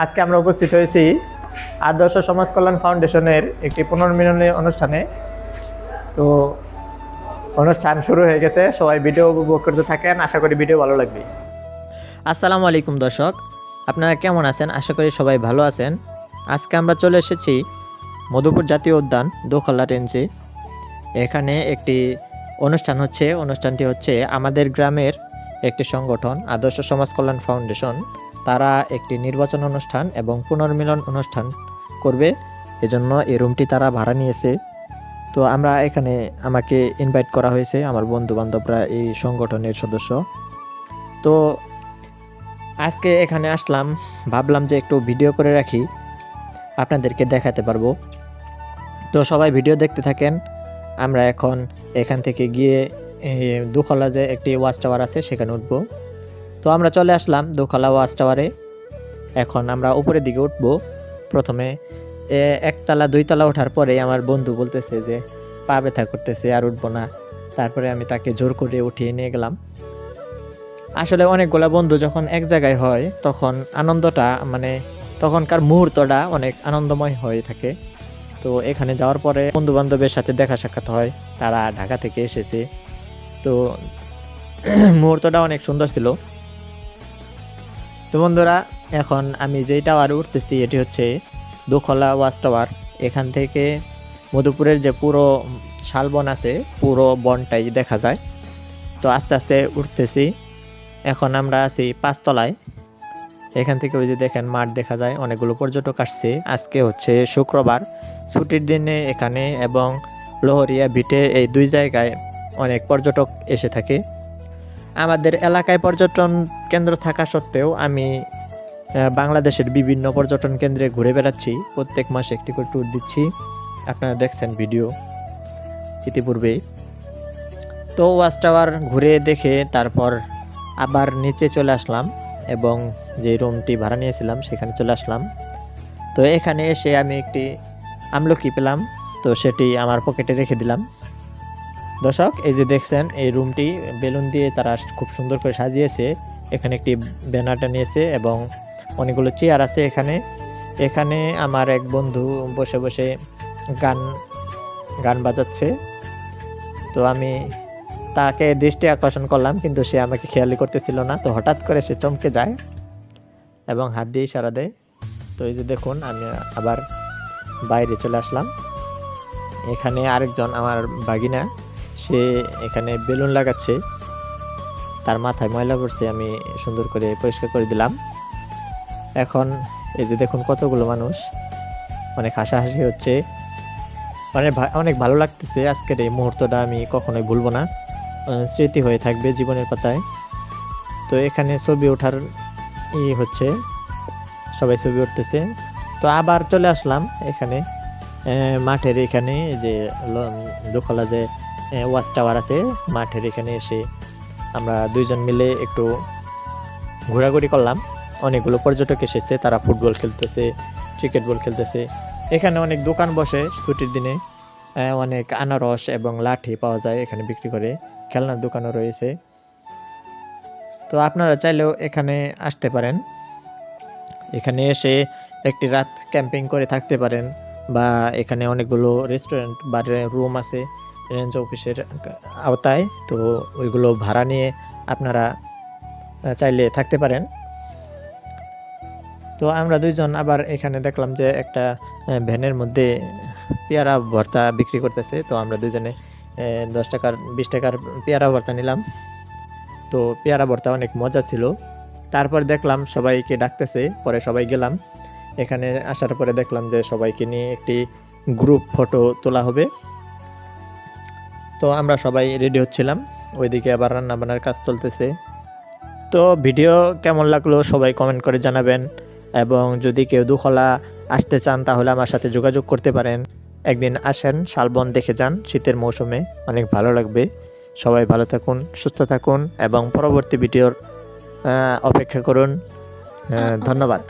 আজকে আমরা উপস্থিত হয়েছি আদর্শ সমাজ কল্যাণ ফাউন্ডেশনের একটি পুনর্মিলনী অনুষ্ঠানে। তো অনুষ্ঠান শুরু হয়ে গেছে, সবাই ভিডিও উপভোগ করতে থাকেন, আশা করি ভিডিও ভালো লাগবে। আসসালামু আলাইকুম দর্শক, আপনারা কেমন আছেন? আশা করি সবাই ভালো আছেন। আজকে আমরা চলে এসেছি মধুপুর জাতীয় উদ্যান দোখলা রেঞ্জে। এখানে একটি অনুষ্ঠান হচ্ছে। অনুষ্ঠানটি হচ্ছে আমাদের গ্রামের একটি সংগঠন আদর্শ সমাজ কল্যাণ ফাউন্ডেশন। তারা একটি নির্বাচন অনুষ্ঠান এবং পুনর্মিলন অনুষ্ঠান করবে, এজন্য এই রুমটি তারা ভাড়া নিয়েছে। তো আমরা এখানে, আমাকে ইনভাইট করা হয়েছে, আমার বন্ধু বান্ধবরা এই সংগঠনের সদস্য। তো আজকে এখানে আসলাম, ভাবলাম যে একটু ভিডিও করে রাখি, আপনাদেরকে দেখাতে পারবো। তো সবাই ভিডিও দেখতে থাকেন। আমরা এখন এখান থেকে গিয়ে দোখলা যে একটি ওয়াচ টাওয়ার আছে সেখানে উঠবো। তো আমরা চলে আসলাম দোখলা ওয়াচ টাওয়ারে। এখন আমরা উপরের দিকে উঠবো। প্রথমে একতলা দুইতলা ওঠার পরে আমার বন্ধু বলতেছে যে পা ব্যথা করতেছে, আর উঠবো না। তারপরে আমি তাকে জোর করে উঠিয়ে নিয়ে গেলাম। আসলে অনেকগুলা বন্ধু যখন এক জায়গায় হয় তখন আনন্দটা, মানে তখনকার মুহূর্তটা অনেক আনন্দময় হয়ে থাকে। তো এখানে যাওয়ার পরে বন্ধু বান্ধবের সাথে দেখা সাক্ষাৎ হয়, তারা ঢাকা থেকে এসেছে। তো মুহূর্তটা অনেক সুন্দর ছিল। তো বন্ধুরা, এখন আমি যেই টাওয়ারে উঠতেছি এটি হচ্ছে দোখলা ওয়াচ টাওয়ার। এখান থেকে মধুপুরের যে পুরো শালবন আছে, পুরো বনটাই দেখা যায়। তো আস্তে আস্তে উঠতেছি। এখন আমরা আছি 5 তলায়। এখান থেকে ওই যে দেখেন মাঠ দেখা যায়, অনেকগুলো পর্যটক আসছে। আজকে হচ্ছে শুক্রবার, ছুটির দিনে এখানে এবং লোহরিয়া ভিটে, এই দুই জায়গায় অনেক পর্যটক এসে থাকে। আমাদের এলাকায় পর্যটন কেন্দ্র থাকা সত্ত্বেও আমি বাংলাদেশের বিভিন্ন পর্যটন কেন্দ্রে ঘুরে বেড়াচ্ছি। প্রত্যেক মাসে একটি করে ট্যুর দিচ্ছি, আপনারা দেখছেন ভিডিও ইতিপূর্বেই। তো ওয়াচ টাওয়ার ঘুরে দেখে তারপর আবার নিচে চলে আসলাম এবং যে রুমটি ভাড়া নিয়েছিলাম সেখানে চলে আসলাম। তো এখানে এসে আমি একটি আমলকি পেলাম, তো সেটি আমার পকেটে রেখে দিলাম। দর্শক, এই যে দেখছেন এই রুমটি বেলুন দিয়ে তারা খুব সুন্দর করে সাজিয়েছে। এখানে একটি ব্যানারটা নিয়েছে এবং অনেকগুলো চেয়ার আছে এখানে। এখানে আমার এক বন্ধু বসে বসে গান বাজাচ্ছে। তো আমি তাকে দৃষ্টি আকর্ষণ করলাম, কিন্তু সে আমাকে খেয়ালই করতেছিল না। তো হঠাৎ করে সে চমকে যায় এবং হাত দিয়ে ইশারা দেয়। তো এই যে দেখুন, আমি আবার বাইরে চলে আসলাম। এখানে আরেকজন আমার ভাগিনা, সে এখানে বেলুন লাগাচ্ছে, তার মাথায় ময়লা পড়ছে, আমি সুন্দর করে পরিষ্কার করে দিলাম। এখন এই যে দেখুন কতগুলো মানুষ, অনেক হাসাহাসি হচ্ছে, অনেক ভালো লাগতেছে। আজকের এই মুহূর্তটা আমি কখনোই ভুলবো না, স্মৃতি হয়ে থাকবে জীবনের পাতায়। তো এখানে ছবি ওঠার হচ্ছে, সবাই ছবি উঠতেছে। তো আবার চলে আসলাম এখানে মাঠের এখানে, যে দোখলা যে ওয়াচ টাওয়ার আছে, মাঠের এখানে এসে আমরা দুইজন মিলে একটু ঘোরাঘুরি করলাম। অনেকগুলো পর্যটক এসেছে, তারা ফুটবল খেলতেছে, ক্রিকেট বল খেলতেছে। এখানে অনেক দোকান বসে ছুটির দিনে, অনেক আনারস এবং লাঠি পাওয়া যায় এখানে বিক্রি করে, খেলনার দোকানও রয়েছে। তো আপনারা চাইলেও এখানে আসতে পারেন, এখানে এসে একটি রাত ক্যাম্পিং করে থাকতে পারেন, বা এখানে অনেকগুলো রেস্টুরেন্ট বা রুম আছে রেঞ্জ অফিসের আওতায়। তো ওইগুলো ভাড়া নিয়ে আপনারা চাইলে থাকতে পারেন। তো আমরা দুইজন আবার এখানে দেখলাম যে একটা ভ্যানের মধ্যে পেয়ারা ভর্তা বিক্রি করতেছে। তো আমরা দুজনে 10 টাকার 20 টাকার পেয়ারা ভর্তা নিলাম। তো পেয়ারা ভর্তা অনেক মজা ছিল। তারপর দেখলাম সবাইকে ডাকতেছে, পরে সবাই গেলাম। এখানে আসার পরে দেখলাম যে সবাইকে নিয়ে একটি গ্রুপ ফটো তোলা হবে। তো আমরা সবাই রেডি হচ্ছিলাম, ওইদিকে আবার রান্না বান্নার কাজ চলতেছে। তো ভিডিও কেমন লাগলো সবাই কমেন্ট করে জানাবেন, এবং যদি কেউ দোখলা আসতে চান তাহলে আমার সাথে যোগাযোগ করতে পারেন। একদিন আসেন, শালবন দেখে যান, শীতের মৌসুমে অনেক ভালো লাগবে। সবাই ভালো থাকুন, সুস্থ থাকুন এবং পরবর্তী ভিডিওর অপেক্ষা করুন। ধন্যবাদ।